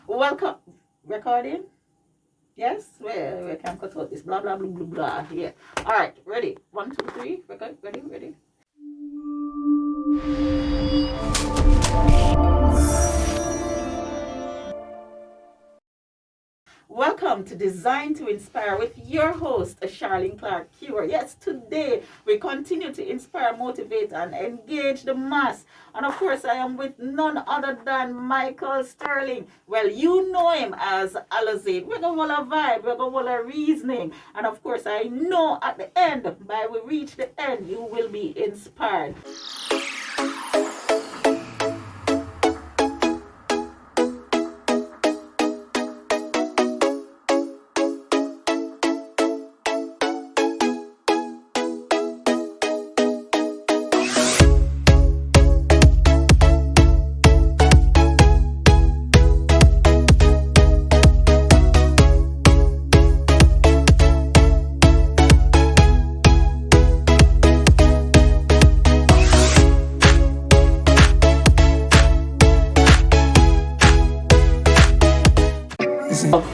Welcome. Recording? Yes? We can cut out this blah blah blah blah blah. Yeah. Alright, ready. 1, 2, 3. Record. Ready. Welcome to Design to Inspire with your host, Charlene Clark Cure. Yes, today we continue to inspire, motivate, and engage the mass. And of course, I am with none other than Michael Sterling. Well, you know him as Alozade. We're going to vibe, we're going to reasoning. And of course, I know at the end, by we reach the end, you will be inspired.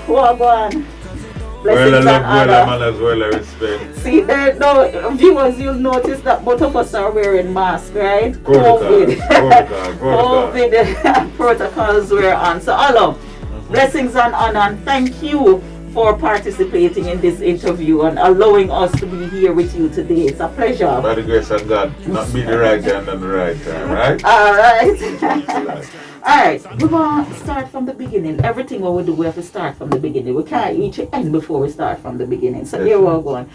Wagwan. Blessings and honor. Man as well, I respect. See, there, no, viewers, you'll notice that both of us are wearing masks, right? Protocol. COVID protocols we're on. So, Allah, blessings and honor, and thank you for participating in this interview and allowing us to be here with you today. It's a pleasure. By the grace of God, not be the right time and the right time, right? All right. Alright, we want to start from the beginning. Everything what we do, we have to start from the beginning. We can't reach the end before we start from the beginning. So here we're going.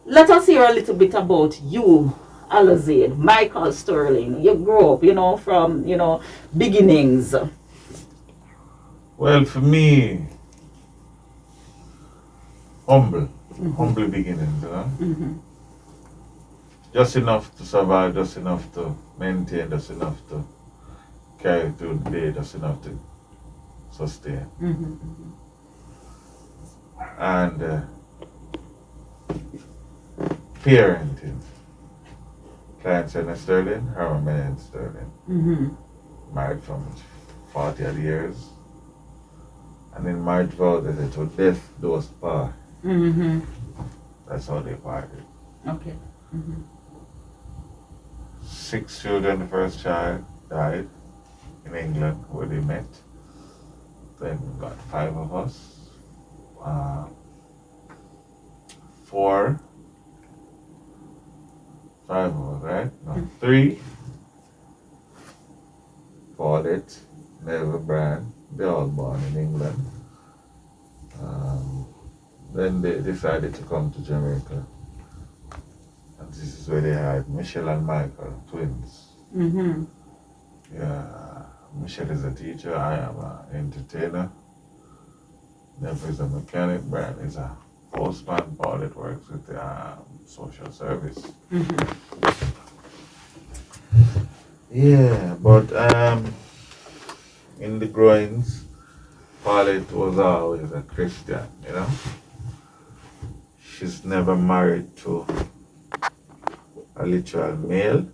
Let us hear a little bit about you, Alozade, Michael Sterling. You grew up, from, beginnings. Well, for me, humble beginnings, Just enough to survive, just enough to maintain, just enough to carry through the day, just enough to sustain. And parenting. Client in Sterling, her man in Sterling. Married from 40 odd years. And in marriage vow they said to death do us part. That's how they parted. Okay. 6 children, the first child died in England where they met. Then we got 5 of us. 4. 5 of us, right? No, 3. Paulette, Neville, Brian, they're all born in England. Then they decided to come to Jamaica. And this is where they had Michelle and Michael, twins. Yeah. Michelle is a teacher, I am an entertainer. Never is a mechanic, Brian is a postman, Paulette works with the social service. Yeah, but in the growings, Paulette was always a Christian, She's never married to a literal male,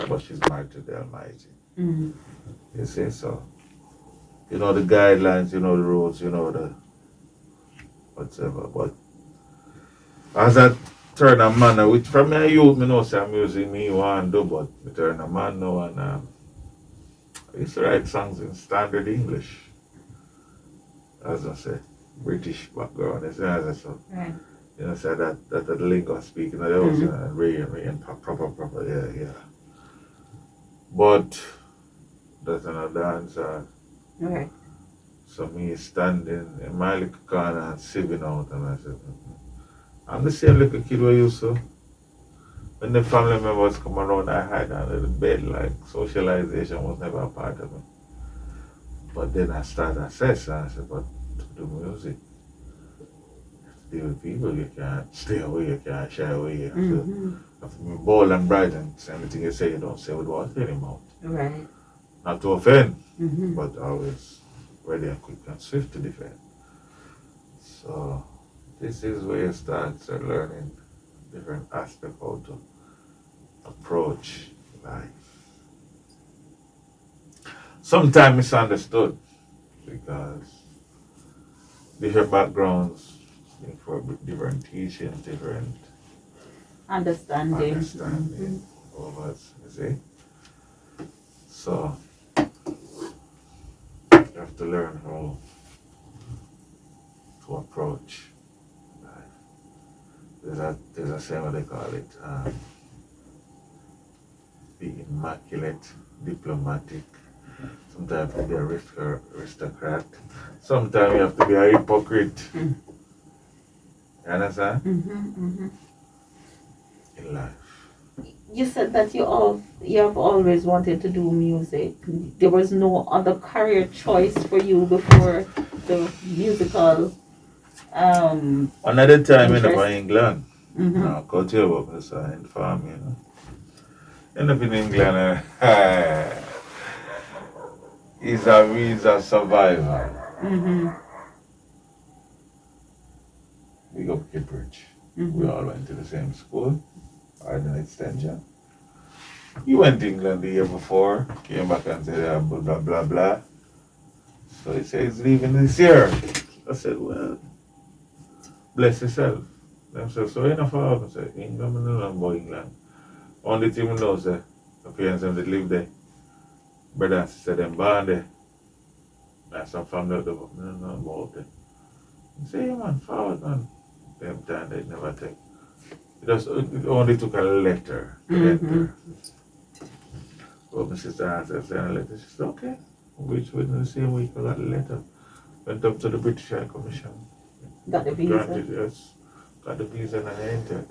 but she's married to the Almighty. You see, so the guidelines, the rules, the whatever. But as I turn a man, which from my youth, I know say music me want to do, but I turn a man now and I used to write songs in standard English. As I say, British background, as I say. Right. Say that the lingo speaking of those, rain, proper, yeah. But that's another dancer. Okay. So me standing in my little corner and sieving out, and I said, I'm the same little kid we used to. When the family members come around, I hide under the bed, like socialization was never a part of me. But then I started assessing, and I said, but to do music, deal with people, you can't stay away, you can't shy away. You have to be bold and bright, and anything you say, you don't say without any mouth. Right. Not to offend, but always ready and quick and swift to defend. So this is where you start learning different aspects how to approach life. Sometimes misunderstood because different backgrounds, for different teachings, different Understanding. understanding of us, you see. So you have to learn how to approach life. There's a saying what they call it, be immaculate, diplomatic. Sometimes you have to be a aristocrat. Sometimes you have to be a hypocrite. Mm. You understand? Mm-hmm. In life. You said that you have always wanted to do music. There was no other career choice for you before the musical Another time in interest. England. Mm-hmm. Now, cut you up, it's in farm, you know. End up in England, he's a survivor. Mm-hmm. We go Cambridge. Mm-hmm. We all went to the same school, Arden Extension. He went to England the year before, came back and said, blah, blah, blah, blah. So he said he's leaving this year. I said, well, bless yourself. Them said, so enough of I said, England, I don't know about England. Only thing we know is that the parents them that live there. Brother and sister them born there. That's some family out there, but I don't know about them. He said, yeah man, forward man. Them time they never take. It only took a letter to enter. But my sister answered, sent a letter. She said, okay. Which within the same week I got the letter. Went up to the British High Commission. Got the visa. Granted, yes. Got the visa and I entered.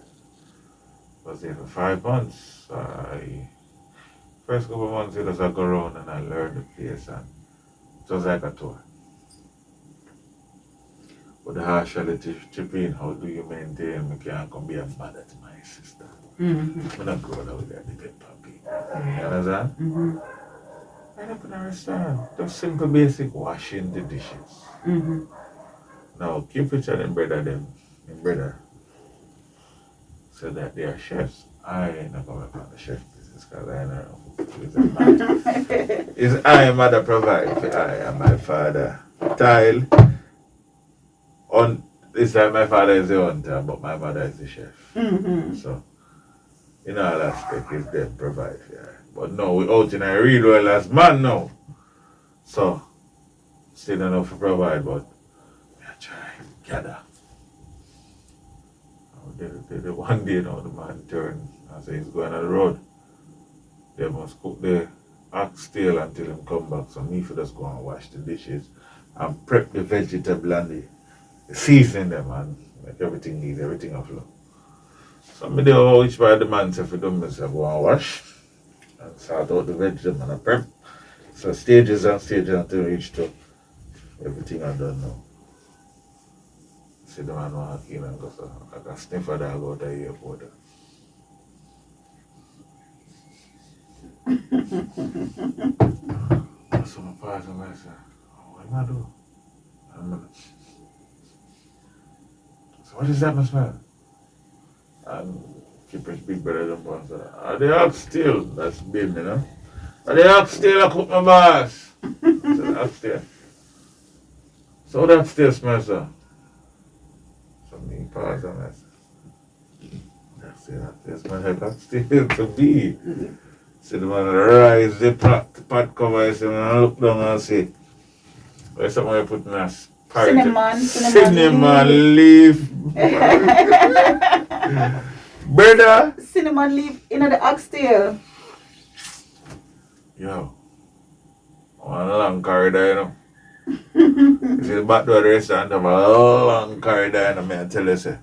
Was there for 5 months. First couple of months it was I go around and I learned the place and it was like a tour. But the harsh reality chip in, how do you maintain? I can't come be a mother to my sister. Mm-hmm. I'm not growing up with that depend on people. You understand? Mm-hmm. I don't understand. Just simple basic washing the dishes. Mm-hmm. Now keep it and brother them. My brother said that they are chefs. I ain't not going to the chef business because I know it's I mother provide for I and my father. Tile on this time my father is the hunter, but my mother is the chef. Mm-hmm. So in all aspects it's them provide for I. But no, we out in a real well as man now. So still enough to provide, but I try gather. The one day now the man turned and said he's going on the road. They must cook the oxtail until him come back. So me for just go and wash the dishes and prep the vegetable and the season them and make everything easy, everything a flow. So me do which part the man said for them myself go and wash and sort out the vegetable and I prep. So stages and stages until reach to everything I done now. See the man walk in and go so I can sniff a dog out the airport. So my partner and I said, what am I doing? So what is that, my smell? And Keeper's big brother jump on and said, are they oxtail? That's bin, you know? Are they oxtail I cook my boss? I said, oxtail. So what oxtail smell, sir? So me pause and I said, oxtail smell like oxtail to be. So the man rise the pot cover, so I look down and say, where's somebody putting a cinnamon leaf. Brother. Cinnamon leaf in the oxtail. Yo. One long corridor, you know. You see the back door of the restaurant have a long corridor, you know, I tell you, say.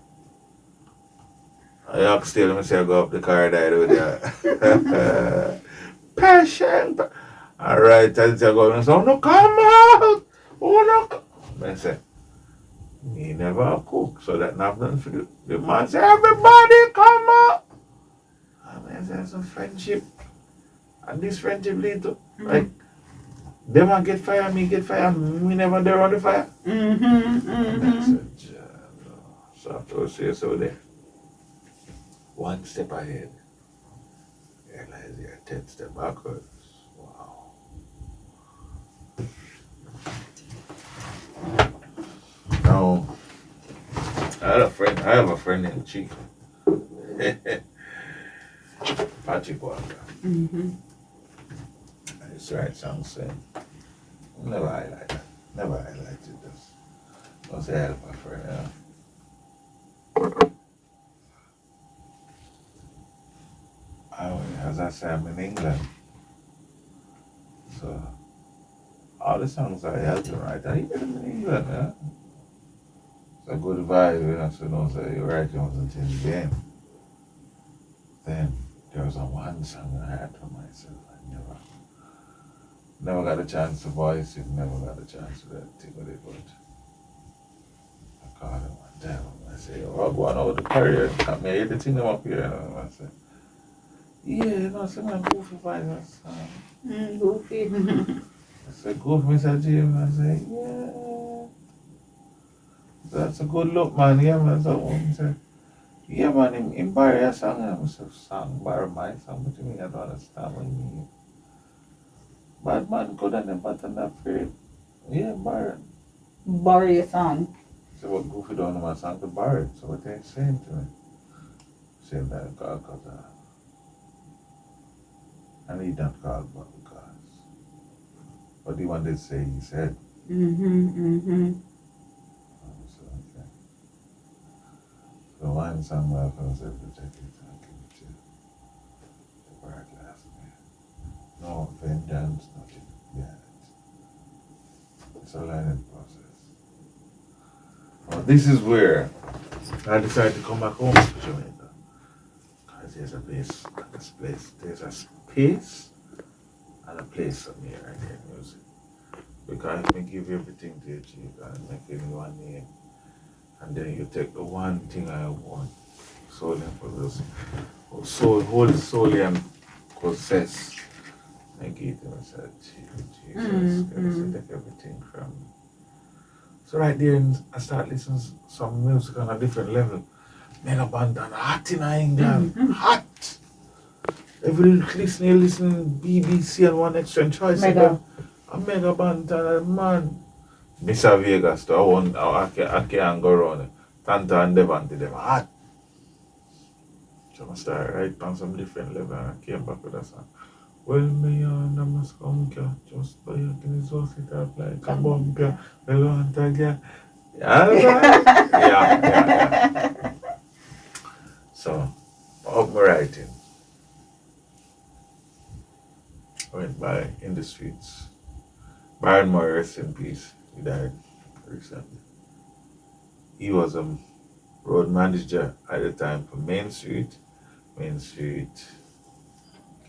I oxtail, let me say I go up the corridor with that. Passion. Alright, I go and say, oh no, come out. Oh no, come. I say, me never cook, so that not nothing for you. The man say, everybody come out. And I say, some friendship. And this friendship lead to, like, them man get fire, me get fire, me never there on the fire. Mm-hmm. And I said, so after I say so there. One step ahead. Realize you're 10 steps backwards. Wow. Now I have a friend named Chico. Patrick Walker. Mm-hmm. I used to write songs saying, never highlight that. Never highlighted this. Don't say help my friend, as I say, I'm in England. So all the songs I helped him write, I hear them in England, It's a good vibe, so don't say you're writing wasn't in vain. Then there was a one song I had for myself. I never got a chance to voice it, never got a chance to think with it, but I called him one time. I say, oh, I'll go on over to Paris and come here, the thing up here. I said, yeah, some goofy vibes. Goofy. I said, goofy, Mr. James. I said, yeah. That's a good look, man. Yeah, man. So I said, yeah, man, in Barry, a song. I said, song, Barry, my song. But you mean, I don't understand what you mean. Bad man could have never done that for yeah, Barry. Borrow your song. So what goofy don't know my song to Barry. So what they saying to me? Saying that God, because I need not call but because. What the one did say, he said. So, okay. So one song my friend said, protect it and give it to the Barry last man. No vengeance, nothing behind it. It's a learning process. Well, this is where I decided to come back home to Jamaica. Because there's a place, there's a space and a place for me right here in music. Because I give you everything to achieve and make it one name. And then you take the one thing I want, solely and possess, hold it solely and possess. I give it to myself, Jesus, God, take everything from me. So right there, I start listening to some music on a different level. Mega band and hot in England, hot. Every listen, you listen BBC and One Extra and Choice. Mega. A mega band and a man. Mr. Vegas, I can't go around. Tanta and Devante, them hot. So I started right on some different level and I came back with a song. Well, me on the must come just by your can it up like a bunker. Well, on the yeah. So, up my writing. I went by in the streets. Byron Moore, rest in peace. He died recently. He was a road manager at the time for Main Street. Main Street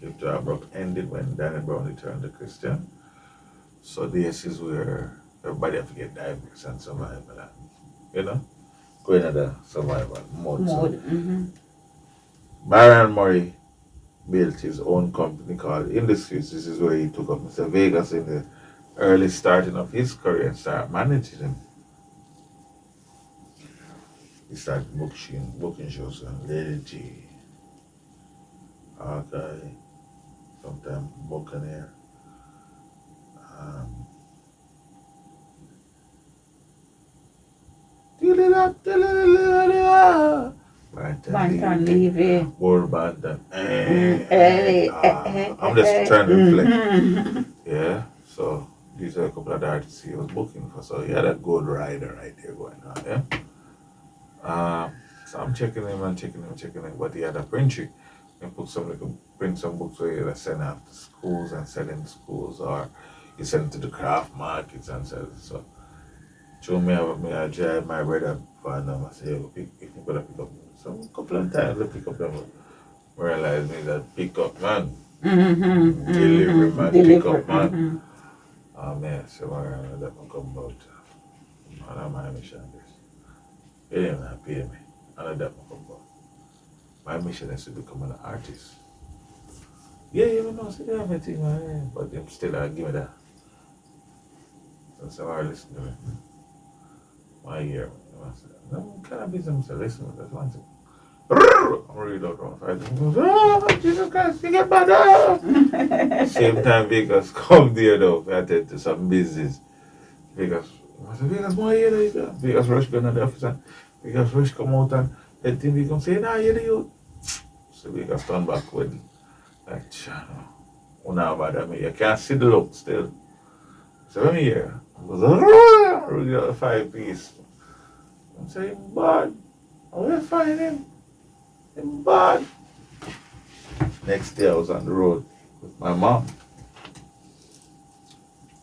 came to abrupt ending when Danny Brown returned to Christian. So this is where everybody have to get diverse and survival and, go into the survival mode. So, Byron Murray built his own company called Industries. This is where he took up Mr. Vegas in the early starting of his career and started managing him. He started booking shows on Lady G, Hawkeye, sometimes Buccaneer. Bantan Levy. World Bantan. I'm just trying to reflect. Yeah, so these are a couple of artists he was booking for. So he had a good rider right there going on, yeah. So I'm checking him, but he had a printry. He print some books where he send out to schools and sell in schools, or he send to the craft markets and sell. So show me I drive my brother for them. I say, if you gotta pick up. So a couple of times I pick up them, realize me that pick up man. Delivery man, pick up man. Oh man, so that will come about. I don't mind mission this. They didn't have to pay me. And that will come about. My mission is to become an artist. Yeah, you know, see everything, man. But them still give me that. So I listen to me. My ear. No, can I be some listen to this one thing? I'm read out one fight. Jesus Christ, you get better. Same time Vegas come there though, I attend to some business. Vegas, I said, Vegas, more here, Vegas rush going to the office. Because fresh come out and the thing we come say, nah, you're the youth. So we can stand back with like channel. Una bother me. You can't see the look still. So let me hear. It was we got a 5-piece. I'm saying bad. I will find him. Him bad. Next day I was on the road with my mom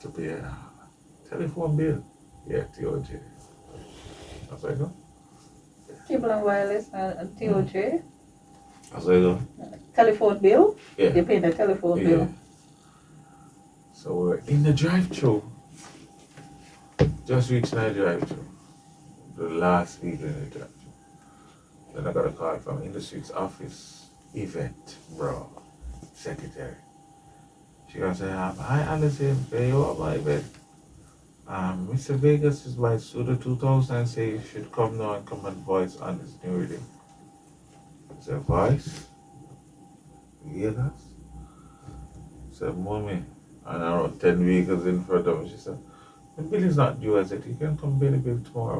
to pay a telephone bill. Yeah, TOJ. I was like, no. Cable and wireless and TOJ. I was like, no. Telephone bill? Yeah. They pay the telephone bill. So we're in the drive-thru. Just reached my drive-thru. The last week in the drive-thru. Then I got a call from Industry's office event, bro. Secretary. She gonna say, hi Alison, pay you up my event. Mr. Vegas is by Suda 2000 and say you should come now and come and voice on this new rhythm. I said, voice? Vegas? I said, mommy. And around 10 vehicles in front of me, she said, the bill is not due. I said, you can come pay the bill tomorrow.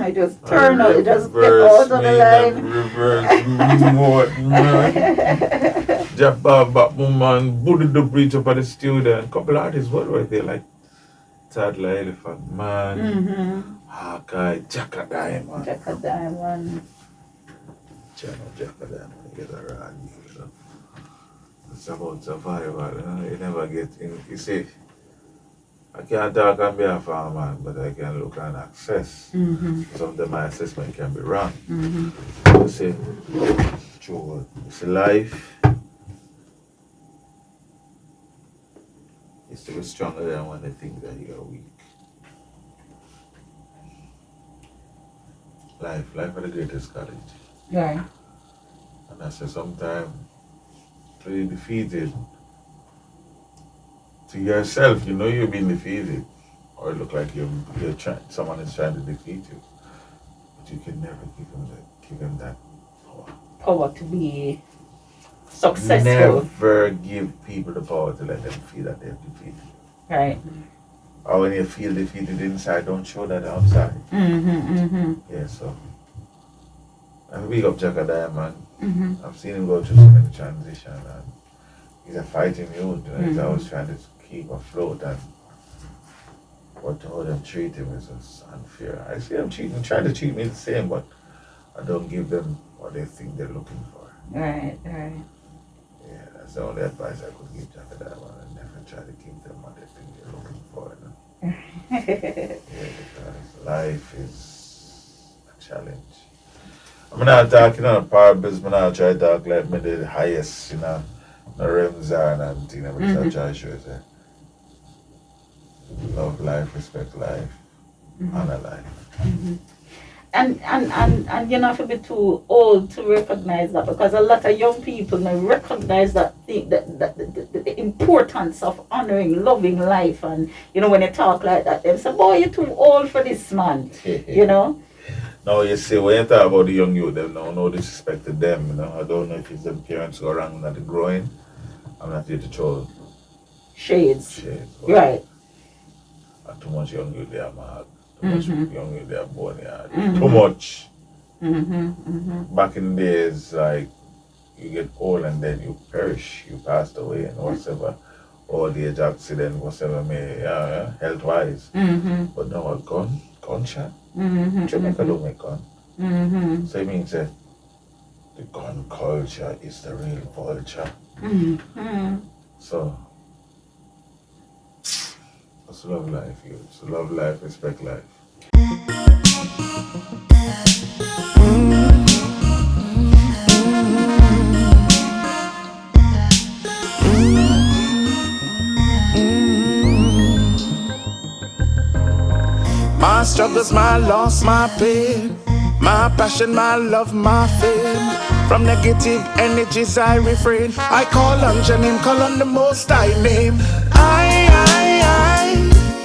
I just turn out, just get out of the line. Reverse remote, man. Jabba, man, booted the bridge up at the studio. And a couple of artists were right there, like Toddler Elephant Man, Hawkeye, Jacka Diamond. Jacka Diamond. Jacka Diamond, get around you, you know. It's about survival, you know. You never get in. You see, I can't talk on behalf of a man, but I can look and access. Sometimes my assessment can be wrong. You see, true. You see, life is to be stronger than when they think that you are weak. Life are the greatest college. Right. And I say sometimes to be defeated to yourself, you know you've been defeated, or it look like you're trying, someone is trying to defeat you, but you can never give him that power. Power to be successful. Never give people the power to let them feel that they're defeated. Right. Or when you feel defeated inside, don't show that outside. Yeah, so I big up Jacka Diamond. I've seen him go through so many transitions, and he's a fighting youth. You know, he's always trying to keep afloat, and how them treat him is just unfair. I see them trying to treat me the same, but I don't give them what they think they're looking for. Right. Yeah, that's the only advice I could give Jacka Diamond, and never try to give them what they think they're looking for. You know? Yeah, because life is a challenge. I'm not talking on a parables, I'm not trying to talk like me the highest, you know, the realms are and things, but I try to show you say, love life, respect life, honor life. And you're not to be too old to recognize that, because a lot of young people may recognize that the importance of honoring, loving life, and you know when you talk like that, they say, boy, you're too old for this, man. You know? No, you see, when you talk about the young youth, them no disrespect to them, you know. I don't know if it's them parents go wrong at the growing. I'm not here to throw shades. Right. Too much young youth they are mad. Too much young youth they are born here. Too much. Back in the days, like, you get old and then you perish, you passed away and whatever. Old age accident, whatever may, health-wise. But now a gunshot. Jamaica don't make gun. So it means that the gun culture is the real vulture. So, let's love life, youths. Love life, respect life. My struggles, my loss, my pain, my passion, my love, my fame. From negative energies I refrain. I call on your name, call on the most I name. I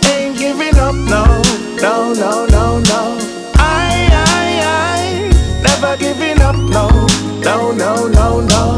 ain't giving up, no. I never giving up, no.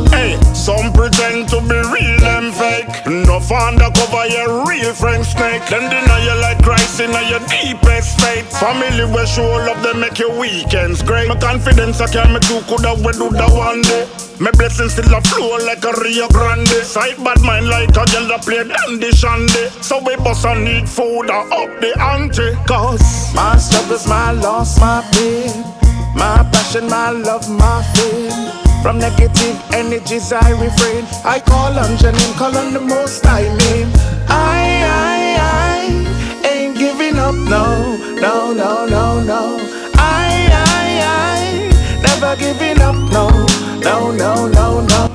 Hey, some pretend to be real and fake. No undercover, your real friend snake. Them deny you like Christ in your deepest faith. Family where show love, they make your weekends great. My confidence I carry me do, coulda we do that one day. My blessings still a flow like a Rio Grande. Sight bad mind like a girl that play dandy shandy. So we bust and need food and up the ante. Cause my struggles, my loss, my pain, my passion, my love, my fame. From negative energies I refrain. I call on Janine, call on the most I name. I ain't giving up, no, no, no, no, no. I never giving up, no, no, no, no, no.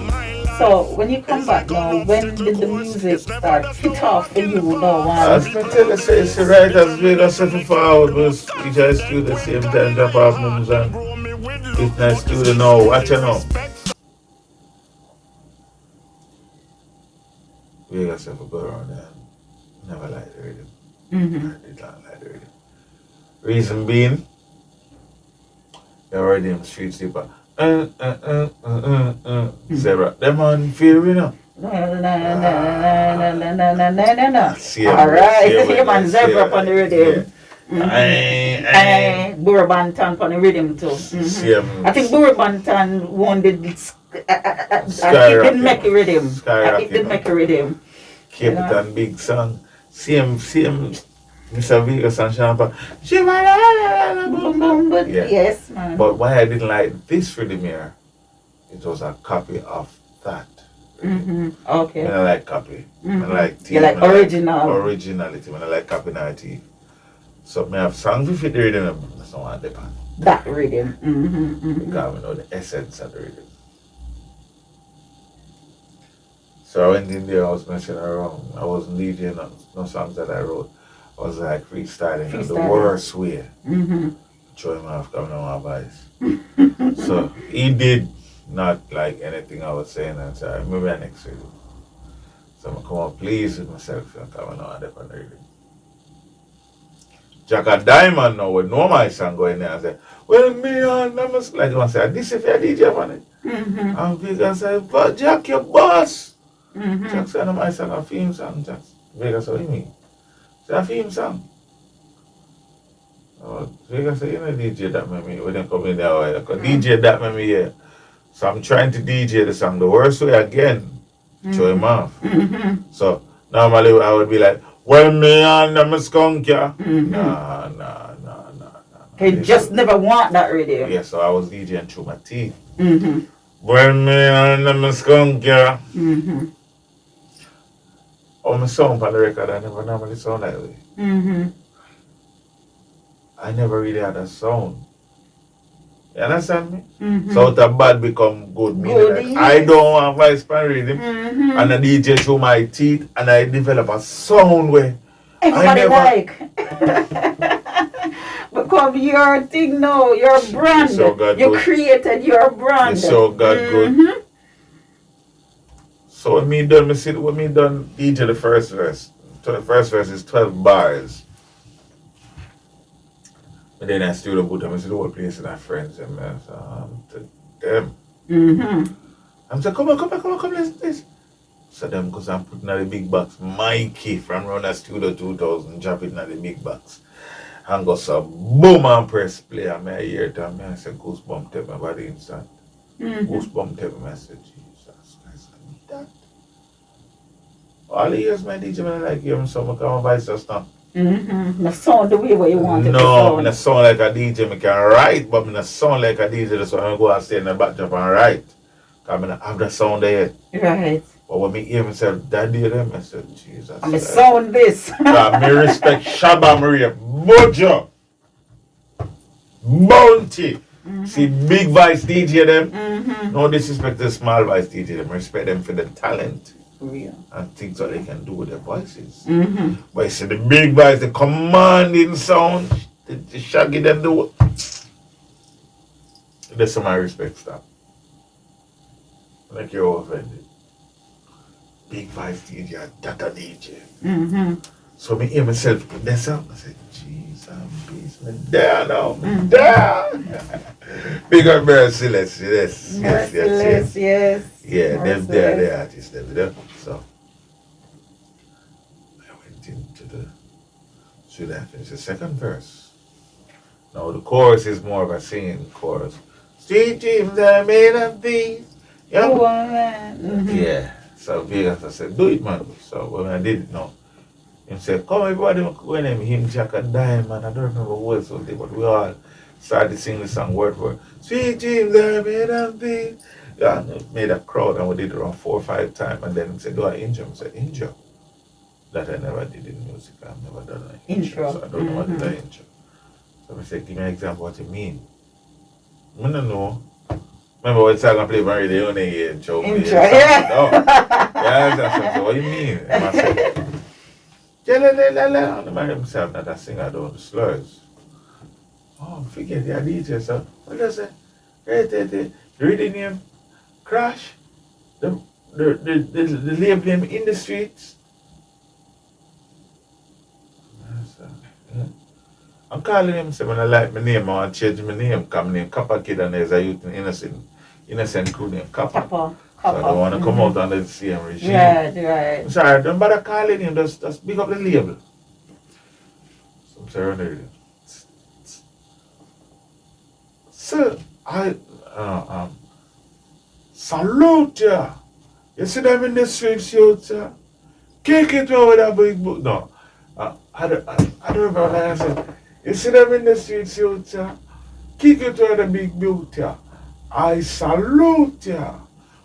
So when you come back now, when did the music start hit off for you now? As me tell you, say, it's right as Vegas set forward, was each I studio the same time, drop off moves and it's nice studio now, watch it now. Vegas set go around there, never liked the rhythm. I did not like the rhythm. Reason being, you already in street sleeper. Zebra, them on feel, you know. No. See Alright, you man Zebra on the rhythm. Yeah. Burabantan on the rhythm too. I think Burabantan won the it didn't make a rhythm. It did make a rhythm. Cape Town big song. Same Mr. Vegas and Champa. Yes, man. But why I didn't like this rhythm here, it was a copy of that. Okay. When I like copy. When I like tea. You like original. Originality. When I like copy narrative. So I have songs with the rhythm, that's not what depend. That rhythm. Because we know the essence of the rhythm. So I went in there, I was messing around. I wasn't DJing no songs that I wrote. I was like freestyling in the worst way. Showing him off coming on my voice. So he did not like anything I was saying and said, maybe I next week. So I'm come on pleased with myself and coming on the rhythm. Jack a Diamond now would know my song going there and say, well, me and I'm like I say, this if you're DJ on it. And Vegas said, but Jack, your boss. Jack said, no, my song a theme song. Jack, Vegas said, what do you mean? It's a theme song. Oh, Vegas said, you know DJ that made me, when they come in there, DJ that made me here. So I'm trying to DJ the song the worst way again, show him off. So normally I would be like, well, me and them skunk, yeah. Nah. He just never want that radio. Yeah, so I was DJing through my teeth. Well, me and them skunk, yeah. Oh, my sound on the record, I never normally sound that way. I never really had a sound. You understand me? So the bad become good. Meaning like, I don't want voice pan rhythm. And I DJ through my teeth and I develop a sound where everybody like. Because your thing now, your brand. So you created your brand. It's so God good. So when me done DJ the first verse. So the first verse is 12 bars. And then I still put them into the whole place and I friends and to them. I'm saying, come on, listen to this. So them because I'm putting out the big box. Mikey from around the studio 2000, drop it in the big box. And go so boom and press play and I hear it and I say goosebump tap my body instant. Goosebump tap my message. Jesus Christ, I need that. All the years my DJ when I like hear him so much my voice just now. The sound the way what you want it to sound. No, I sound like a DJ, I can write, but I sound like a DJ, that's why I go and stay in the backdrop and write. Because I don't have the sound there. Right. But when me hear myself, that day them, I said, Jesus. I'm a sound this. Me respect Shabba Maria, Bojo, Bounty. See, big voice DJ them. No disrespect to the small voice DJ them. Respect them for the talent. Real. And things that they can do with their voices. But you see the big voice, the commanding sound, the shaggy them do. That's some my respect stuff. Like you're offended. Big voice DJ, data DJ. So me hear myself in that sound, I said, jeez, I'm peace, me there now, there. Big up Merciless, yes. Yes. Yeah, them there, the artists, them there. So I went into the, should I finish the second verse? Now the chorus is more of a singing chorus. Sweet dreams are made of these. Yeah. Yeah. So Vegas, I said, do it, man. So when I did it now, he said, come everybody, when him Jack and Diamond, I don't remember what it was, but we all started singing the song word for word. Sweet dreams are made of these. Yeah, and it made a crowd, and we did it around 4 or 5 times. And then he said, do I intro? I said, intro. That I never did in music. I've never done an intro. So I don't know what is an intro. So I said, give me an example what you mean. I don't know. Remember when song I play my radio on the intro? Intro, yeah. No. Yeah, that's so what you mean? And I said, la and the man himself not a singer down the slurs. Oh, forget the DJ, so what does it? The reading name Crash, the label name in the streets. Yeah. I'm calling him, say when I like my name, I want to change my name, because my name Kappa Kid and there's a youth in innocent crew named Kappa. So I don't want to come out under the same regime. Right. I'm sorry, don't bother calling him, just pick up the label. So I'm saying, sir, I salute ya. You see them in the streets, youth, kick it over that big book. No, I don't remember what I said. You see them in the streets, youth, kick it over the big boot, I salute ya.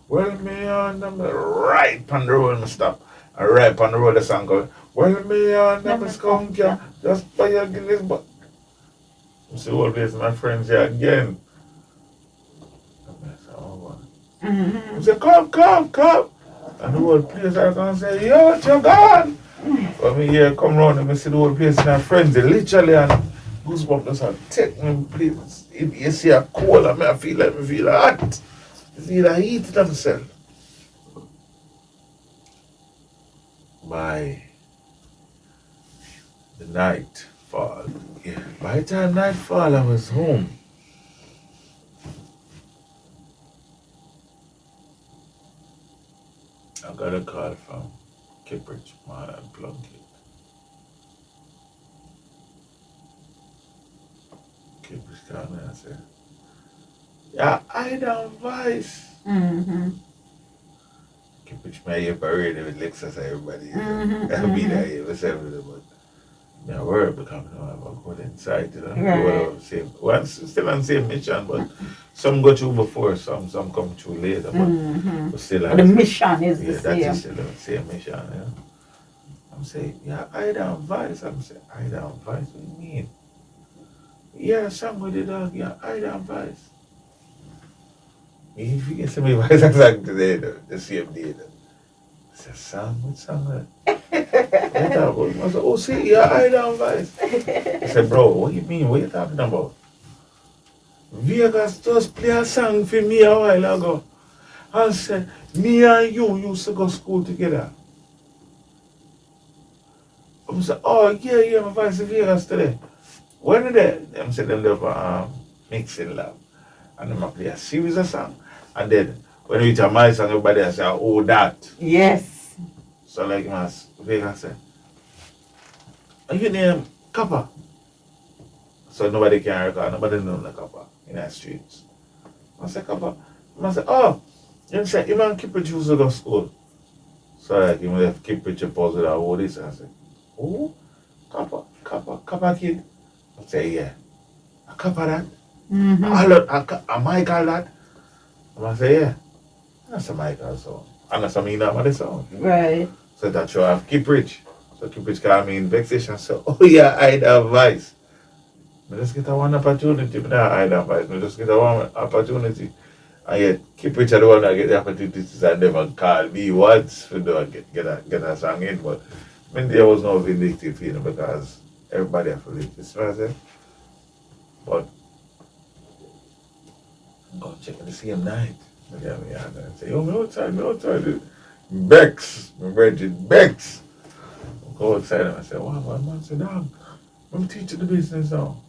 Well, me on them right on the road, me stop. And right on the road, the song goes, well, me on them skunk ya, just by your Guinness, but. You see, all this, my friends here again. I say, come. And the whole place I can say, yo, you're gone. But me here come round and I see the whole place and my friends, they literally and goosebumps just have take me place. If you see a cold and I feel hot. It's either heat it myself. By the nightfall. Yeah. By the time nightfall I was home. I got a call from Kippridge, man, and Plunkett. Kippridge called me and said, yeah, I don't voice. Kippridge, may you parade with Lexus, everybody. I'll be there, with everybody. But I'm worried because I have a good insight, you know. Right. Well, still on the same mission, but some go through before, some come through later. But still, the mission is the that same. is still the same mission, yeah. I'm saying, yeah, I don't voice. I'm saying, I don't voice. What do you mean? Yeah, somebody dog, yeah, I don't voice. If you get somebody voice exactly today, the same day, I said, Sam, what song that? I said, oh, see, yeah, I don't voice. I said, bro, what do you mean? What are you talking about? Vegas just play a song for me a while ago. And said, me and you used to go to school together. I said, oh, yeah, my voice in Vegas today. When are they? Them said them there for mixing lab. And them play a series of songs. And then when we reach a my song, everybody say, oh, that. Yes. So like Vegas said, are you named Kappa? So nobody can record, nobody know the Kappa in the streets. I said, Kappa. I said, oh, you said, you man keep it used to go to school. So like, you have keep it your pause with all this. I said, oh, Kappa kid. I say, yeah. A Kappa that? A Michael that? I say, yeah. That's a Michael song. And that's a mean of the song. Right. So that you have keep rich. So keep rich call me in vexation. So, oh yeah, I have voice. I just get a one opportunity. I don't voice. I just get a one opportunity. And yet, keep rich are the one that get the opportunities and never call me once for get a song in. But I mean, there was no vindictive feeling because everybody have to live this person. But I'm going to check the same night. I say, yo, me outside. Bex, my Bridget, Bex. I go outside and I say, wow, man, sit down. I'm teaching the business now.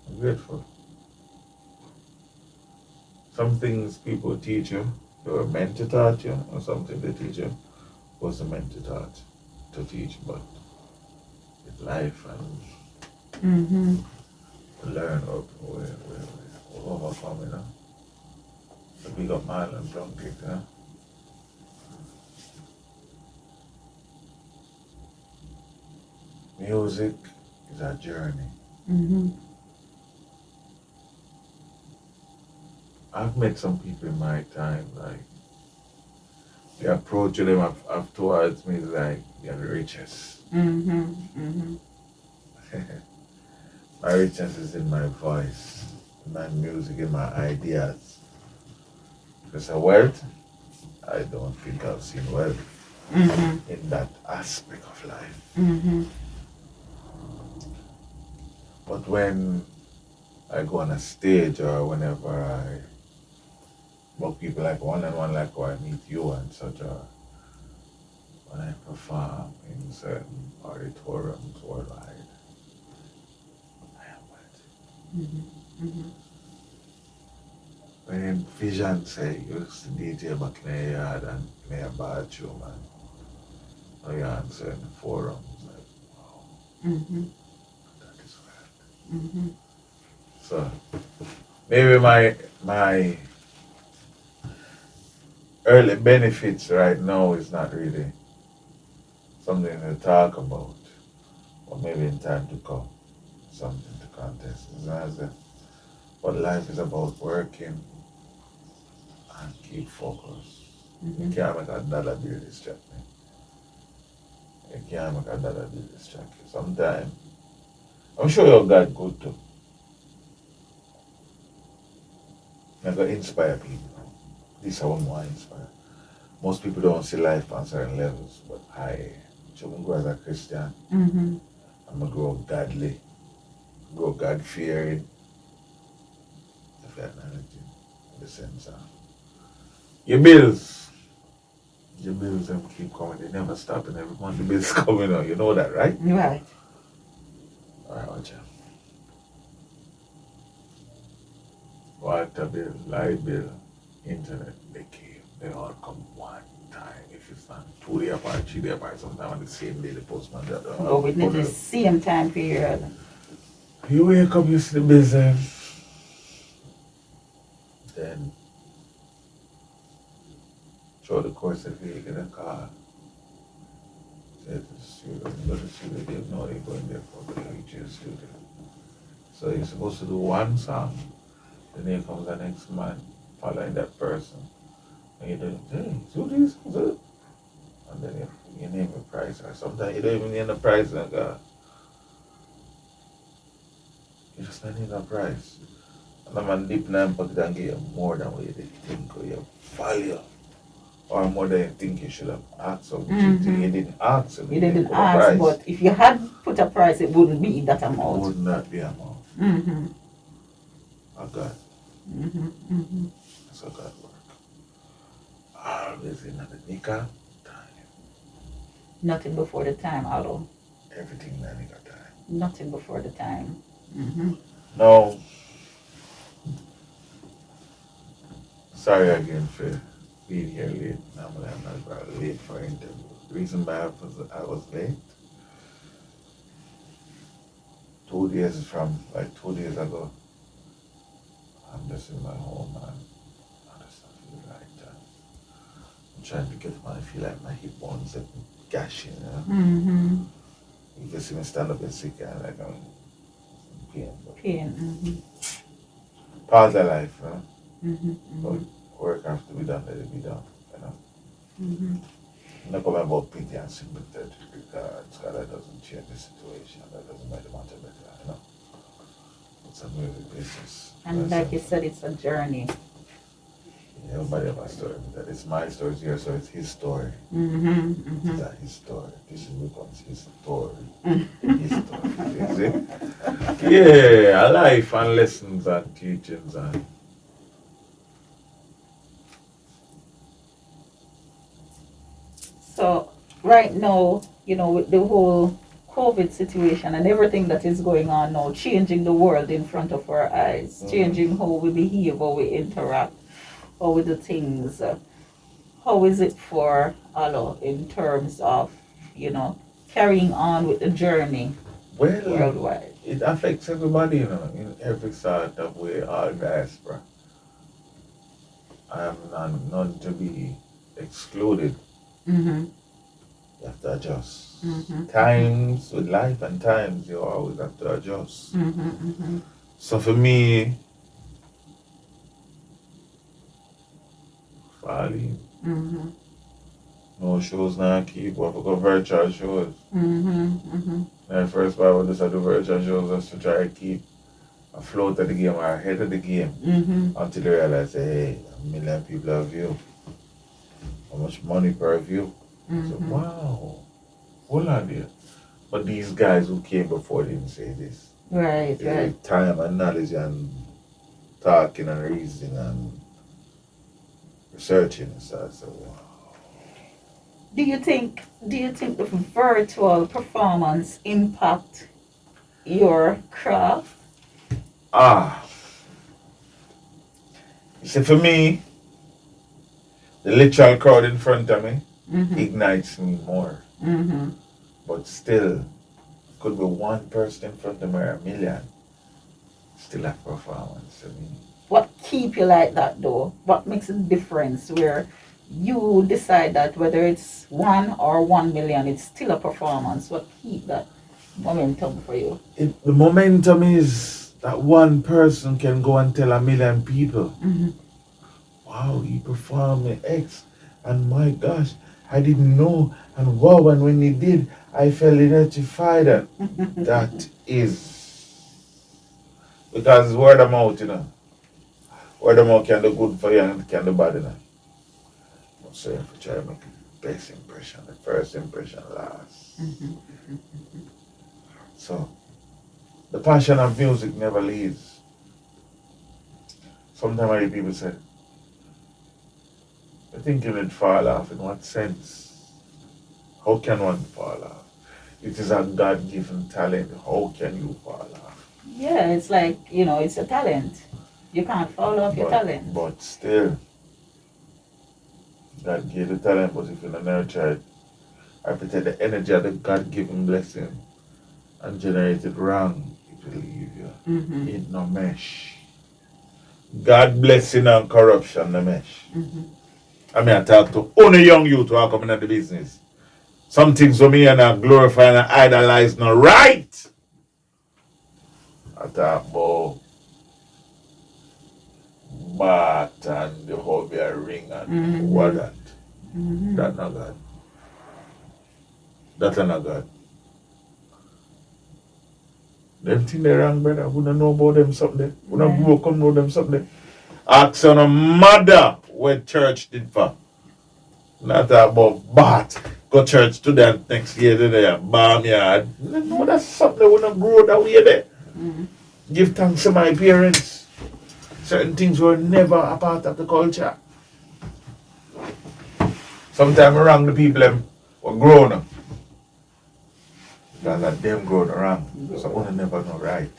I'm grateful. Some things people teach you, they were meant to teach you, or something they teach you wasn't meant to teach, but it's life and Mm-hmm. Learn how we overcome, you know. The big up man and drunk it, you know. Music is a journey. Mm-hmm. I've met some people in my time, like, the approach to them have towards me is like, they're the richest. Mm-hmm. Mm-hmm. My richness is in my voice, in my music, in my ideas. Because of wealth, I don't think I've seen wealth Mm-hmm. in that aspect of life. Mm-hmm. But when I go on a stage or whenever I book people like one-on-one, like where I meet you and such, or when I perform in certain auditoriums worldwide, I am wealthy. Mm-hmm. Mm-hmm. When Vision say you used to DJ back in the yard and in a bathroom and now you're on certain forums, like, wow, Mm-hmm. that is wealth. Mm-hmm. So maybe my early benefits right now is not really something to talk about, or maybe in time to come, something to contest. But life is about working and keep focus. Mm-hmm. You can't make a dollar bill distract me. You can't make a dollar bill distract you. Sometimes, I'm sure your God good too. I'm going to inspire people. This is what I want to inspire. Most people don't see life on certain levels, but I grow as a Christian. Mm-hmm. I'm going to grow godly, grow God fearing, if that knowledge in the sense of your bills. Your bills them keep coming, they never stop, and every month the bills coming out. You know that, right? Right. Alright, watch out. Water bill, light bill, internet, they came. They all come one time. If it's not 2 days apart, 3 days apart, sometime on the same day the postman got But within the same time period. You wake up, you see the business. Then through the course of the day, you get a call. Say to the studio, you go to the studio, they know they're going there for the HG studio. So you're supposed to do one song, then here comes the next man following that person. And you do, hey, do this, do it. And then you name a price, or sometimes you don't even name the price, like, you just don't need a price. And the man deep in the pocket and give you more than what you think or you value. Or more than you think you should have asked. So Mm-hmm. you didn't ask. So You didn't put a ask, price. but if you had put a price, it wouldn't be that It amount. would not be amount. Mm-hmm. Oh God. Mm-hmm. Mm-hmm. That's how God work. Always in the nick of time. Nothing before the time, Alo. Everything in the nick of time. Nothing before the time. Mm-hmm. No. Sorry again for being here late. Normally I'm not very late for an interview. The reason why I was late, 2 days from, like 2 days ago, I'm just in my home and I just don't feel right. I'm trying to get my, I feel like my hip bones are gashing, you know. Mm-hmm. You can see me stand up and sick and like I'm in pain. But Pain. Mm-hmm. part of life, you know. Mm-hmm. But work has to be done, let it be done, you know. Mm-hmm. I'm not coming about pity and sympathy because that doesn't change the situation, that doesn't make the matter better, you know. It's a music business. And like you said, it's a journey. Yeah, everybody have a story. That it's my story here, so it's his story. Mm-hmm. Mm-hmm. It's not his story. This becomes his story. Mm-hmm. His story. You see? Yeah, a life and lessons and teachings and So right now, with the whole COVID situation and everything that is going on now, changing the world in front of our eyes, changing how we behave, how we interact, how we do things. How is it for Alo in terms of, carrying on with the journey Well, worldwide? it affects everybody, in every sort of way, all diaspora. I am none to be excluded. Mm-hmm. You have to adjust. Mm-hmm. Times with life and times you always have to adjust. Mm-hmm. Mm-hmm. So for me, Fali, Mm-hmm. no shows now keep what we go virtual shows. Mm-hmm. Mm-hmm. My first part was just to do virtual shows just to try to keep afloat of the game or ahead of the game Mm-hmm. until they realize, hey, a million people have view. How much money per view? So Mm-hmm. wow, hold on there. But these guys who came before didn't say this. Right, They right. with time and knowledge and talking and reasoning and researching and stuff. So wow. Do you think the virtual performance impact your craft? Ah, you see, for me, the literal crowd in front of me Mm-hmm. ignites me more. Mm-hmm. But still, could be one person in front of me or a million. Still a performance for me. What keep you like that though? What makes a difference where you decide that whether it's 1 or 1 million, it's still a performance? What keep that momentum for you? The momentum is that one person can go and tell a million people, Mm-hmm. wow, he performed in X, and my gosh, I didn't know, and wow, and when he did, I felt electrified. And that is because word of mouth. Word of mouth can do good for you and can do bad, So you have to try to make the best impression, the first impression lasts. Mm-hmm. So the passion of music never leaves. Sometimes I hear people say, I think you would fall off. In what sense? How can one fall off? It is a God given talent. How can you fall off? Yeah, it's like, it's a talent. You can't fall off your talent. But still, God gave the talent, but if you don't nurture it, I pretend the energy of the God given blessing and generate it wrong, it will leave you. Mm-hmm. It no mesh. God blessing and corruption no mesh. Mm-hmm. I mean, I talk to only young youth who are coming into the business. Some things for me and I glorify and I idolize no right. I talk about bat and the hobby ring and Mm-hmm. what that. Mm-hmm. That not God. That's not God. Them thing they wrong, brother. We don't know about them something. We don't grow come know them something. Ask on a mother what church did for. Not about bat. Go church today and next year there, barnyard. No, that's something we don't grow that way there. Mm-hmm. Give thanks to my parents. Certain things were never a part of the culture. Sometimes around the people them were grown up. Because of them grown around. So one never know right.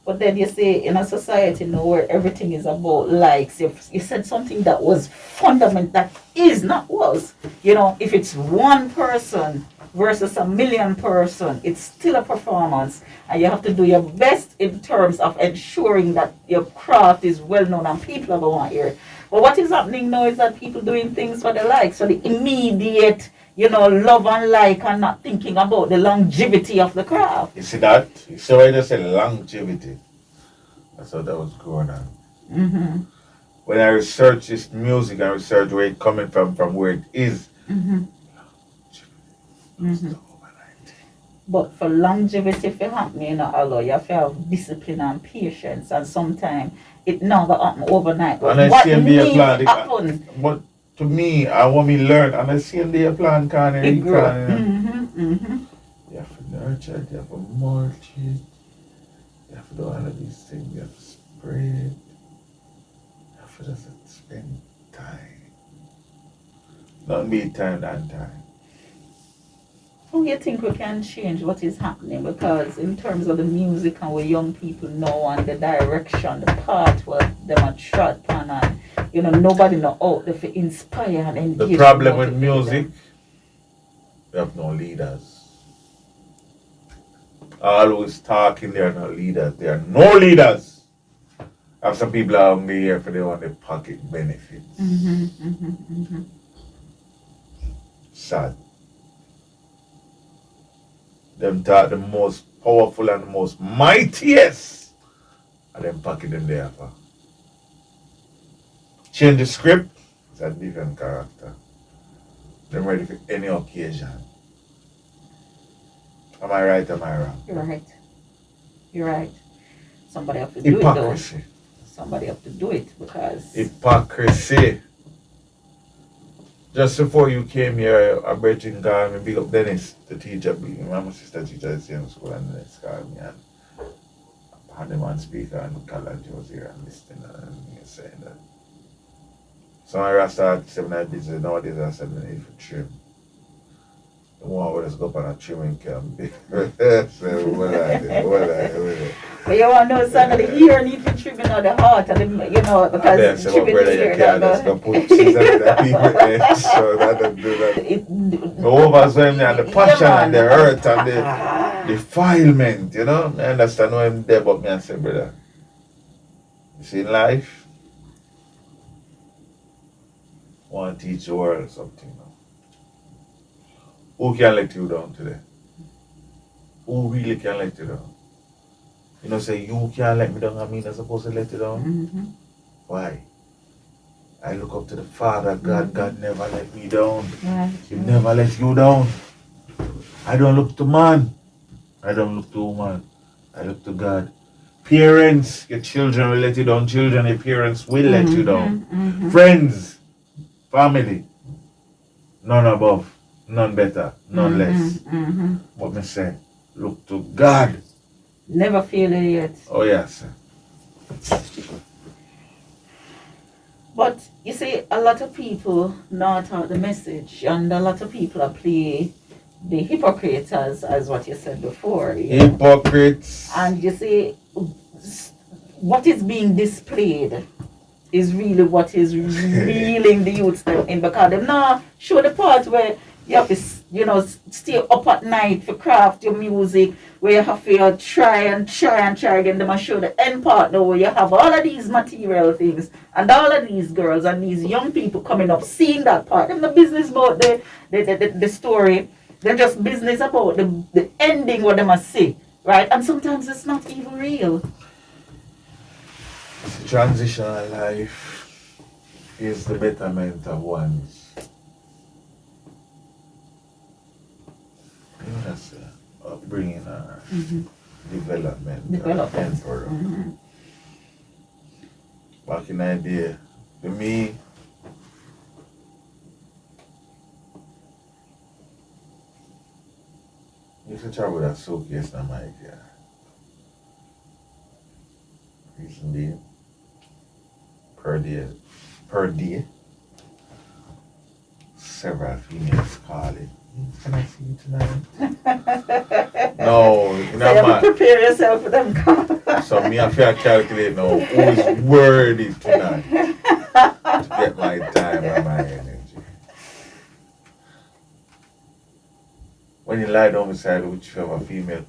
But then you say in a society now where everything is about likes, you said something that was fundamental, that is not was. If it's one person versus a million person, it's still a performance. And you have to do your best in terms of ensuring that your craft is well known and people are going to hear it. But what is happening now is that people doing things for the likes, for the immediate, love and like, and not thinking about the longevity of the craft. You see that? You see why they say longevity? That's how that was going on. Mm-hmm. When I research this music, I research where it's coming from where it is. Mm-hmm. Mm-hmm. But for longevity to happen, you have to have discipline and patience, and sometimes it never happen overnight. And I what see needs the plan. happen? But to me, I want me learn, and I see the plan can It grow. Mm-hmm. Mm-hmm. You have to nurture it, you have to mulch it, you have to do all of these things, you have to spray it, you have to just spend time. Not me time and time. How do you think we can change what is happening? Because in terms of the music and what young people know and the direction, the path where them are trod on, and nobody know out there to inspire and engage. The problem with music, we have no leaders. Always talking, they are not leaders. They are no leaders. Have some people out there for they want the pocket benefits. Sad. Them talk the most powerful and the most mightiest. And them pocket them there for. Change the script. It's a different character. Them ready for any occasion. Am I right? Am I wrong? You're right. You're right. Somebody have to do Hypocrisy. it though. Somebody have to do it because Hypocrisy. Just before you came here, I bet you called me, big up Dennis, the teacher. My sister teacher at the same school, and Dennis called me and I had him on speaker and college was here and listening and he was saying that. So I started 7 night business, nowadays I said I need for trim. The one where just go up on a trimming camp. So what I did. But you want to know something, the ear need to trim in the heart, and the, you know, because trimming the ear, just go put cheese on the people there, so that don't do that. The overwhelming and the passion and the hurt and the defilement, you know. I understand what I'm there, but me I say, brother, you see in life, I want to teach the world something. Who can let you down today? Who really can let you down? You know, say you can't let me down, I mean I'm supposed to let you down. Why? I look up to the Father, God. God never let me down. He never let you down. I don't look to man. I don't look to woman. I look to God. Parents, your children will let you down. Children, your parents will let you down. Friends, family, none above. None better, none less. What me say? Look to God. Never failed yet. Oh yes. But you see, a lot of people not out the message, and a lot of people are play the hypocrites as what you said before. Hypocrites. And you see, what is being displayed is really what is reeling the youths in, because them now show the part where you have to, you know, stay up at night for craft your music, where you have to try again. They must show the end part now, where you have all of these material things and all of these girls and these young people coming up, seeing that part. Them the business about the story. They're just business about the ending, what they must say, right? And sometimes it's not even real. The transitional life is the betterment of one's. You know, that's upbringing or development. Emperor. Back in the day, for me, I used to travel with a suitcase in my car. Reason being, per day, several females calling. Can I see you tonight? No, you know, so you have to prepare yourself for them calls. So me, I feel calculate now who is worthy tonight to get my time and my energy. When you lie down beside whichever female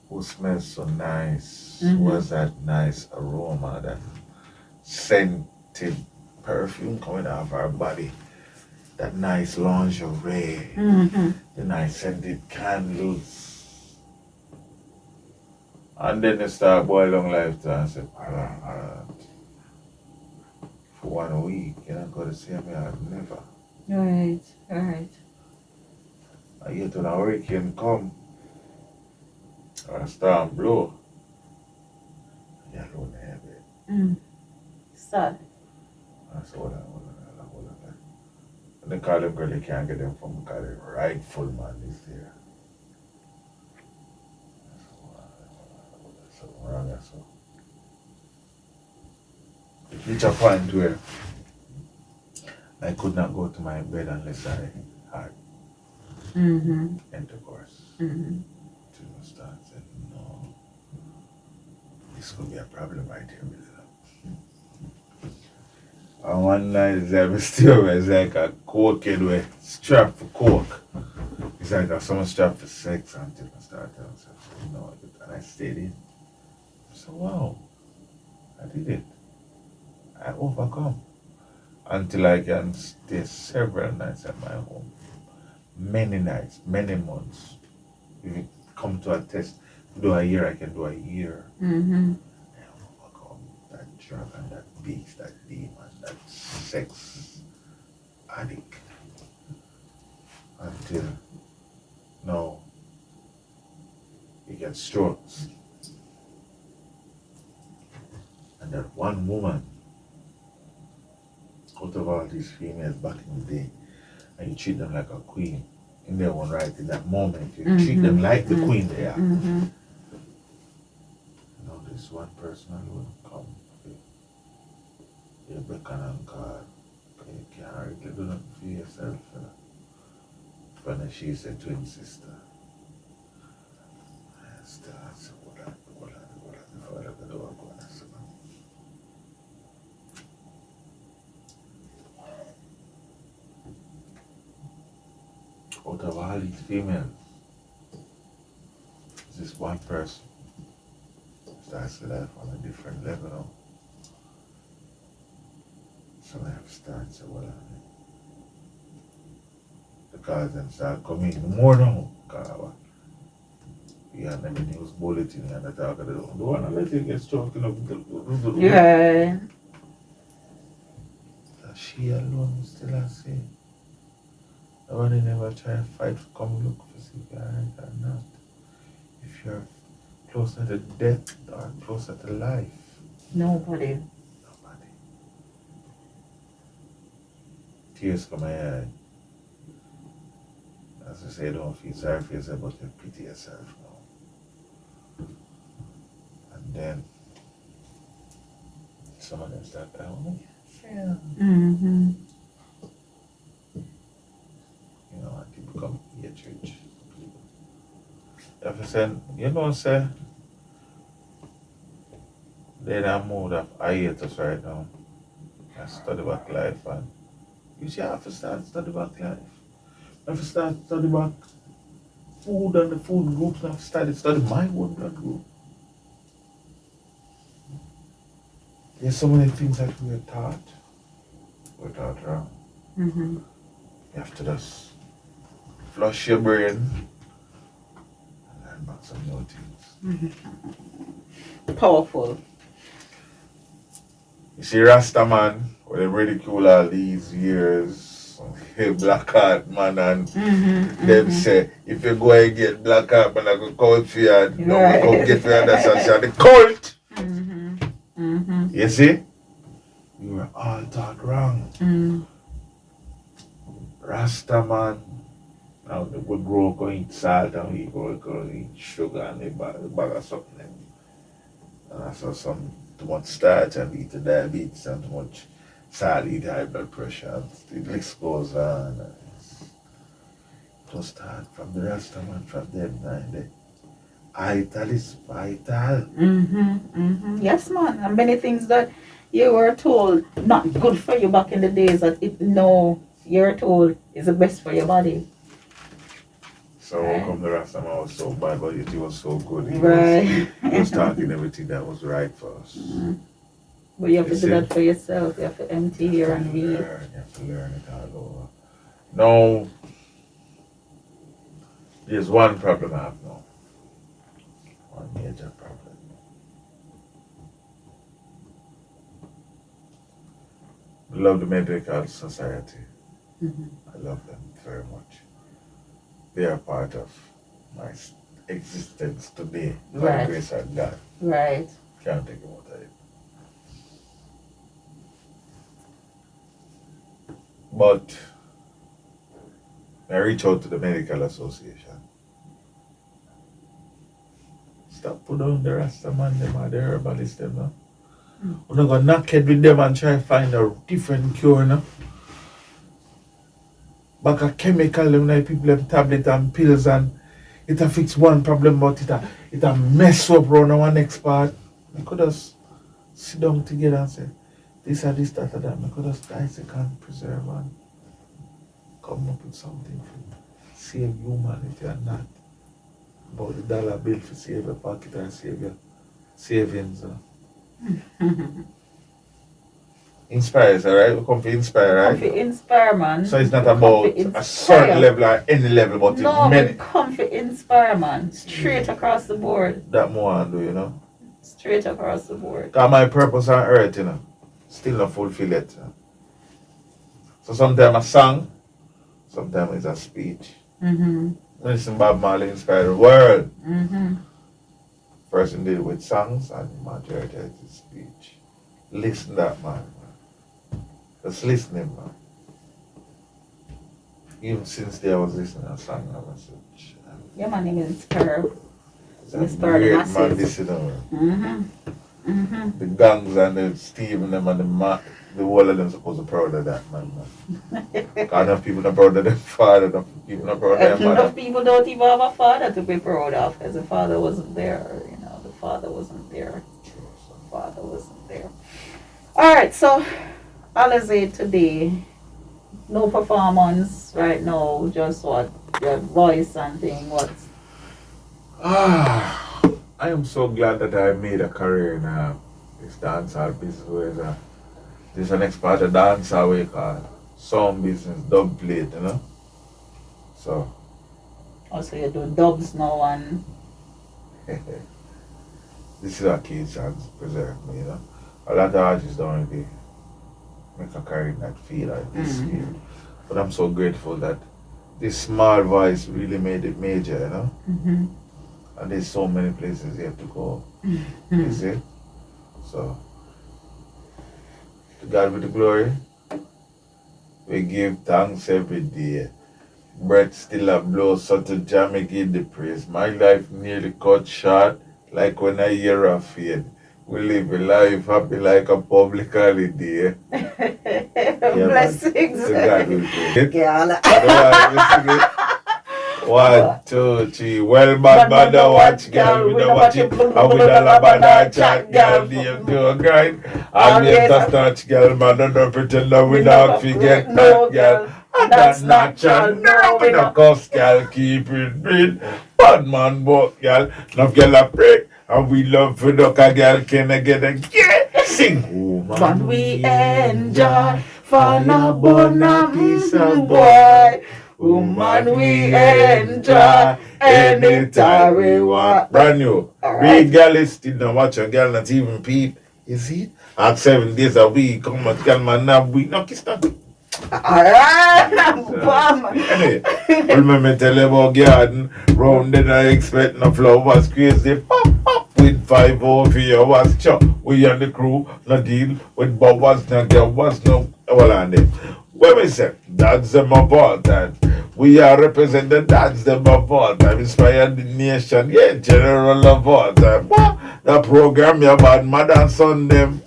who smells so nice, who has that nice aroma, that scented perfume coming out of her body, that nice lingerie, the nice scented candles. And then they start boil down lifestyle and say, for 1 week, you're not going to see me, I've never. Right. I get when a hurricane come, or a storm blow, you're alone in bed. Sad. I said, hold on. And they call them girl, they can't get them from because the rightful man is there. So wrong, so. It reached a point where I could not go to my bed unless I had intercourse. To start saying, no, this could be a problem right here with it. And one night I still it's like a cokehead with strap for coke. It's like someone strap for sex until I start telling myself, no, I stayed in. So wow, I did it. I overcome until I can stay several nights at my home. Many nights, many months. If it come to a test, do a year, I can do a year. Mm-hmm. I overcome that dragon, that beast, that demon, that sex addict. Until now, he gets strokes. And that one woman, out of all these females back in the day, and you treat them like a queen in their own right in that moment. You treat them like the queen they are. Mm-hmm. You know, this one person alone come. You beckon and call. You can't really do nothing for yourself. When she's a twin sister. I still have to go down, before I let the door go and so on. Out of all these females, this one person starts life on a different level now. So I have to start to well, because them start coming more now. Because you have the news bulletin and the talk of the don't want to let you get struck in the Yeah. she alone still I say. Nobody never try to fight to come look for see if you're right or not. If you're closer to death or closer to life. Nobody. Nobody. Tears come my eye. As I say, don't feel sorry for yourself, but you pity yourself now. And then some of them start going, oh, yeah. Mm-hmm. You know, and they become hatred. If you say, you know, say, they're in a mood of hiatus right now. I study back life, and you see, I have to start study back life. I have to start study back food and the food groups. I have to study my own blood group. There's so many things that we're taught wrong. Mm-hmm. You have to just flush your brain and learn about some new things. Mm-hmm. Powerful. You see, Rasta man, when they ridicule all these years, black heart man, and them say, if you go and get black heart man, I go call for you, and don't come get for you, that's the cult. You see? You were all taught wrong. Rasta man, now we grow up and eat salt and we go eat sugar and a bag of something. And I saw some too much starch and eat the diabetes and too much salt, eat high blood pressure. And the list goes on. It was start from the Rasta man from them and vital is vital. Yes, man. And many things that you were told not good for you back in the days that you're told is the best for your body. So how come the Rasta man was so bad, but yet he was so good? He was talking everything that was right for us. But you have to do that for yourself. You have to empty here and read. You have to learn it all over. Now, there's one problem I have now. One major problem. I love the medical society. I love them very much. They are part of my existence today by the grace of God. Right. Can't take them out of it. But I reach out to the medical association. Stop put down the Rasta man, them are the herbalists, them now. We're not going to knock it with them and try to find a different cure, no? Back a chemical, them like people have tablets and pills and it'll fix one problem, but it'll mess up around our next part. We could just sit down together and say, this and this, that, and that. We could just dissect and preserve and come up with something to save humanity and that. about the dollar bill for save your pocket and save your savings. Inspires, alright? We come to inspire, Come right? to inspire, man. So it's not We come about to a inspire. certain level or any level, but No, it's we many come to inspire, man. Straight across the board. that more I do, you know. Straight across the board. Because my purpose on earth, you know, still not fulfill it. You know? So sometimes a song, sometimes it's a speech. Listen, Bob Marley inspired the world. Person did it with songs and the majority is speech. Listen that man. Just listening, man. Even since day I was listening to a song, I was like, Yeah, my name is Inspire. it's a Inspire the great masses. man, this, you know. The gangs and the Steve and them and the whole of them supposed to be proud of that man. Enough people not proud of them father, enough people not proud of them mother. Enough people don't even have a father to be proud of because the father wasn't there. You know, the father wasn't there. The father wasn't there. All right, so Alozade today, no performance right now, just what your voice and thing. What's I am so glad that I made a career in this dancehall business where this is the next part of dancehall we call sound business, dub plate, you know. So also you do dubs now and this is a key chance preserve me, you know. A lot of artists don't really make a career in that field or this field. But I'm so grateful that this small voice really made it major, you know. And there's so many places you have to go. You see? So to God be the glory. We give thanks every day. Breath still a blow, so to Jah me give the praise. My life nearly cut short, like when I hear a fade. We live a life happy like a public holiday. blessings. To God we praise. Girl. Otherwise, we sing it. 1, 2, 3. Well, bad mother watch, girl. We don't watch it. And we don't love bad chat, girl. You do a grind. And we have to start, girl. Man, don't pretend that we don't forget that, girl. And that's natural. No, we don't cuss, girl. Keep it real. Bad man, but, girl. Enough girl a break. And we love for duck a girl. Can I get a yeah? Sing. But we enjoy fun about a piece of boy. Woman, we enjoy anytime we want. Brand new. Alright. Big girl is still not watch a girl not even peep. You see? At 7 days a week, come on, girl man now week. No kiss that. Alright, bam. Anyway, remember tell you about garden. Round then I expect no flowers crazy. Pop pop with 5 over here was chop. We and the crew no deal with Bob was no girl was no well on them. When we say that's them important. We are representing that's them important. Inspire the nation, yeah, general of all time. The program your bad mother and son them.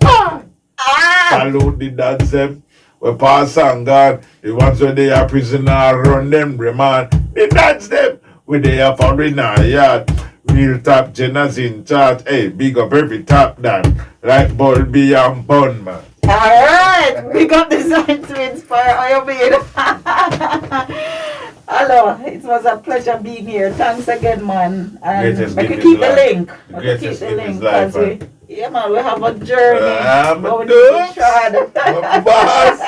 Salute the dads them. We pass on God. The ones where they are prisoner run them remand. The dads them. We they are for in our yard. Real top generals in charge. Hey, big up every top down. Like Bulby and Bun man. Alright, we got designed to inspire our being. Hello, it was a pleasure being here. Thanks again, man. And Greatest we gift could is keep the life. link. The We could greatest keep the gift link is life, because yeah, man, we have a journey. I'm but a we need to dude. shred. Boss.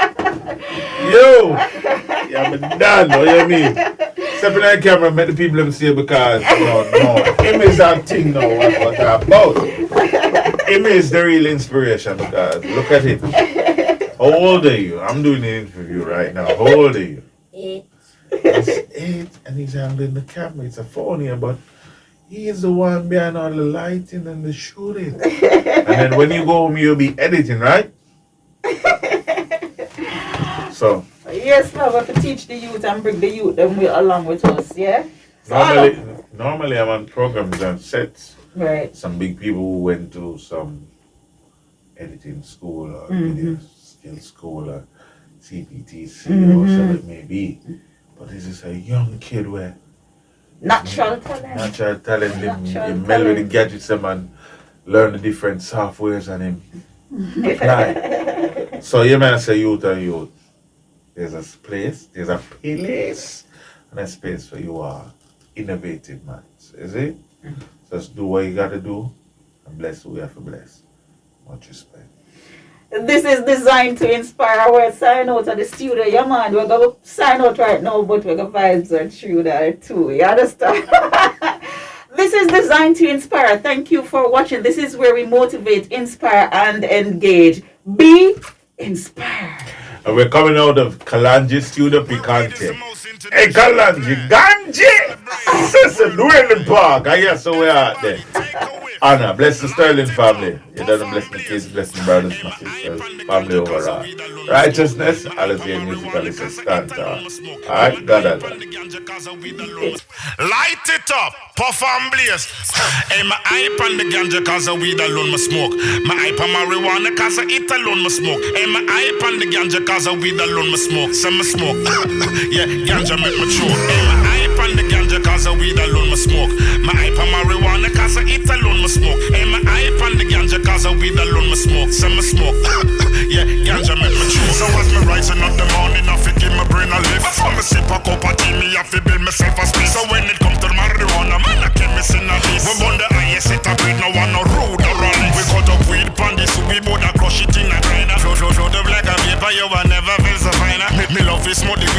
Yo. Yeah, I'm done. What you mean? Step in the camera, make the people them see because no. Him is that thing now. What I'm about. Him is the real inspiration because look at him. How old are you? I'm doing an interview right now. How old are you? 8. He's 8 and he's handling the camera. It's a phone here, but he is the one behind all the lighting and the shooting. And then when you go home, you'll be editing, right? So Yes, man, we have to teach the youth and bring the youth them along with us, yeah? So, normally I'm on programs and sets. right. Some big people who went to some editing school or video skill school or CPTC or whatever it may be. But this is a young kid where Natural talent. natural talent, him Natural meld with the talent. gadgets them and learn the different softwares and him apply. So you man say youth and youth. There's a place and a space for you all innovative minds. You see? Just do what you gotta do and bless who you have to bless. Much respect. This is designed to inspire. We're sign out of the studio. Yeah, man. We're going to sign out right now, but we're going to vibes are through that too. You understand? This is designed to inspire. Thank you for watching. This is where we motivate, inspire, and engage. Be inspired. And we're coming out of Kalanji Studio Picante. Hey, Kalanji, Ganji! Sister, Dwayne Park. I guess so we are there. Anna, bless the Sterling family. You don't bless the kids, bless the brothers and sisters, family overall. Righteousness, Alozade musical is a standard. Alright, God Allah. Light it up, puff and blaze. Hey, my hype on the ganja cause of weed alone my smoke. My hype on marijuana cause of it alone my smoke. Hey, my hype on the ganja cause of weed alone my smoke. Some my smoke. Yeah, ganja make me choke. Hey, my hype on the ganja cause of weed alone my smoke. My hype on marijuana cause of it alone my smoke. Hey, my hype on the ganja cause of weed alone my smoke. Some my smoke. Yeah, ganja make me choke. So as me rising up the morning, I fi give my brain a lift. Before me sip a cup of tea, me I fi build myself a space. So when it come to the marijuana, man, I can't miss in a list. We burn the highest it a breed, no one no rude or rally. We cut up weed pan this, we both a crush it in a grinder. Show the black and paper, you will never feel so fine. Me love is smoke the